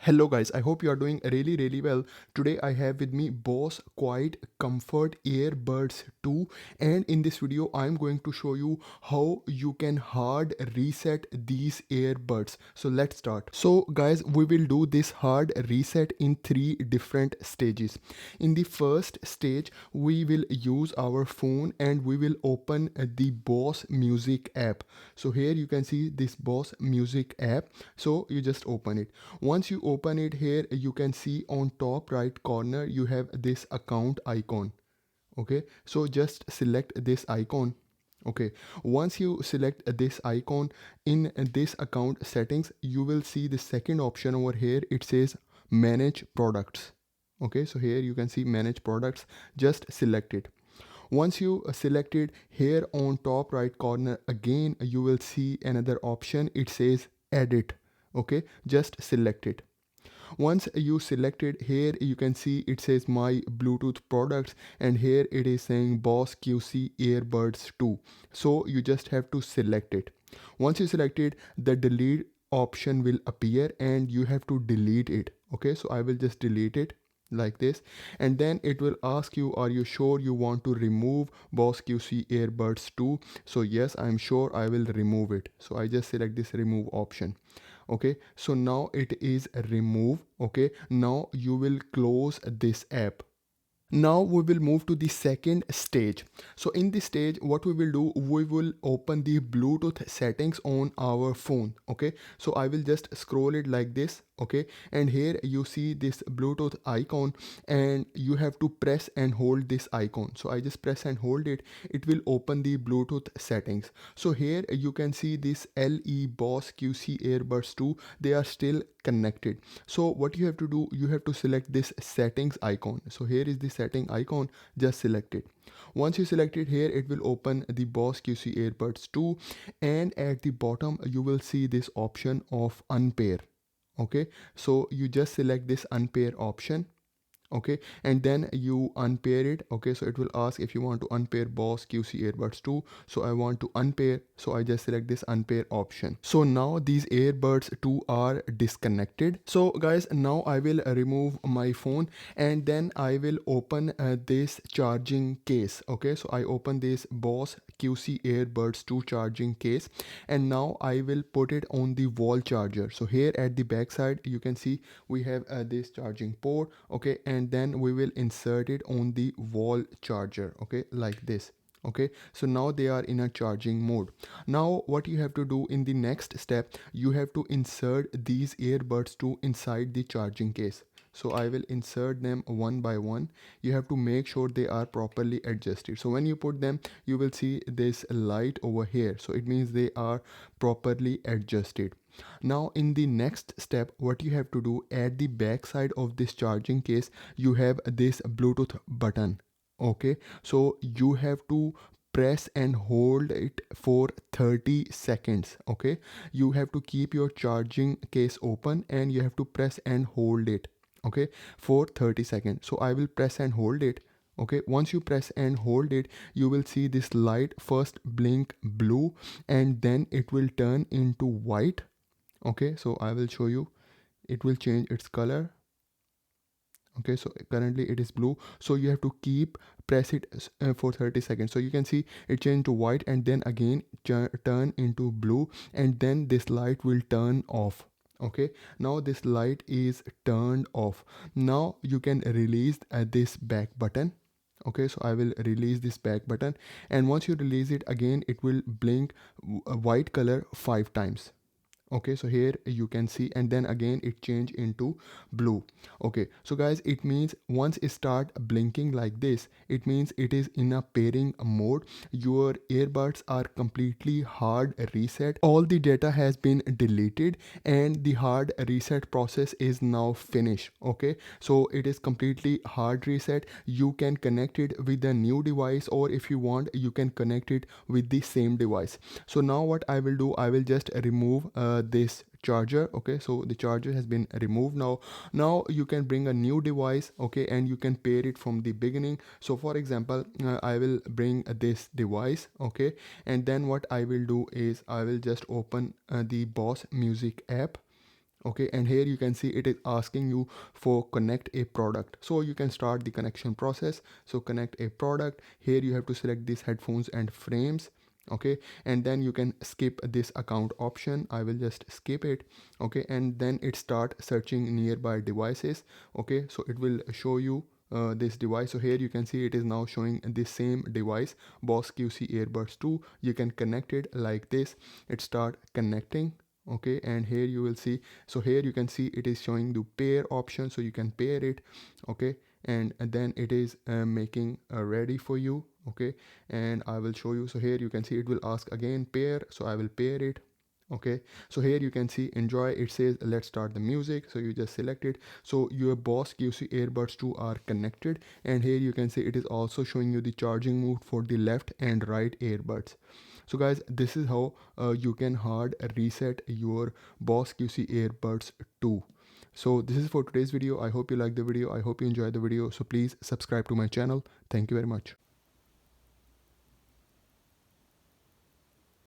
Hello guys, I hope you are doing really well. Today I have with me Bose QuietComfort Earbuds 2, and in this video I'm going to show you how you can hard reset these earbuds. So let's start. So guys, we will do this hard reset in 3 different stages. In the first stage, we will use our phone and we will open the Bose Music app. So here you can see this Bose Music app. So you just open it. Once you open it, here you can see on top right corner you have this account icon. Okay, so just select this icon. Okay, once you select this icon, in this account settings you will see the second option over here. It says manage products. Okay, so here you can see manage products. Just select it. Once you select it, here on top right corner again you will see another option. It says edit. Okay, just select it. Once you select it, here you can see it says my Bluetooth products, and here it is saying Bose QC Earbuds 2. So you just have to select it. Once you select it, the delete option will appear and you have to delete it. Okay, so I will just delete it like this, and then it will ask you, are you sure you want to remove Bose QC Earbuds 2? So yes, I'm sure I will remove it. So I just select this remove option. Okay, so now it is remove. Okay, now you will close this app. Now we will move to the second stage. So in this stage, what we will do, we will open the Bluetooth settings on our phone. Okay, so I will just scroll it like this. Okay, and here you see this Bluetooth icon, and you have to press and hold this icon. So I just press and hold it. It will open the Bluetooth settings. So here you can see this LE Bose QC Earbuds 2. They are still connected. So what you have to do, you have to select this settings icon. So here is the setting icon. Just select it. Once you select it, here it will open the Bose QC Earbuds 2, and at the bottom you will see this option of unpair. Okay, so you just select this unpair option. Okay, and then you unpair it. Okay, so it will ask if you want to unpair Bose QC Earbuds 2. So I want to unpair, so I just select this unpair option. So now these earbuds 2 are disconnected. So guys, now I will remove my phone, and then I will open this charging case. Okay, so I open this Bose QC Earbuds 2 charging case, and now I will put it on the wall charger. So here at the back side you can see we have this charging port. Okay, and then we will insert it on the wall charger. Okay, like this. Okay, so now they are in a charging mode. Now what you have to do in the next step, you have to insert these earbuds to inside the charging case. So I will insert them one by one. You have to make sure they are properly adjusted. So when you put them, you will see this light over here. So it means they are properly adjusted. Now in the next step, what you have to do, at the back side of this charging case you have this Bluetooth button. Okay, so you have to press and hold it for 30 seconds. Okay, you have to keep your charging case open and you have to press and hold it. Okay, for 30 seconds. So I will press and hold it. Okay, once you press and hold it, you will see this light first blink blue, and then it will turn into white. Okay, so I will show you. It will change its color. Okay, so currently it is blue, so you have to keep press it for 30 seconds. So you can see it change to white, and then again turn into blue, and then this light will turn off. Okay, now this light is turned off. Now you can release this back button. Okay, so I will release this back button, and once you release it again, it will blink white color 5 times. Okay, so here you can see, and then again it change into blue. Okay, so guys, it means once it start blinking like this, it means it is in a pairing mode. Your earbuds are completely hard reset. All the data has been deleted and the hard reset process is now finished. Okay, so it is completely hard reset. You can connect it with a new device, or if you want, you can connect it with the same device. So now what I will do, I will just remove this charger. Okay, so the charger has been removed. Now you can bring a new device. Okay, and you can pair it from the beginning. So for example, I will bring this device. Okay, and then what I will do is I will just open the Bose Music app. Okay, and here you can see it is asking you for connect a product, so you can start the connection process. So connect a product, here you have to select these headphones and frames. Okay, and then you can skip this account option. I will just skip it. Okay, and then it start searching nearby devices. Okay, so it will show you this device. So here you can see it is now showing the same device, Bose QC earbuds 2. You can connect it like this. It start connecting. Okay, and here you will see, so here you can see it is showing the pair option, so you can pair it. Okay, and then it is making ready for you. Okay, and I will show you. So here you can see it will ask again pair, so I will pair it. Okay, so here you can see enjoy, it says let's start the music, so you just select it. So your Bose QC earbuds 2 are connected, and here you can see it is also showing you the charging mode for the left and right earbuds. So guys, this is how you can hard reset your Bose QC earbuds 2. So this is for today's video. I hope you like the video, I hope you enjoyed the video. So please subscribe to my channel. Thank you very much.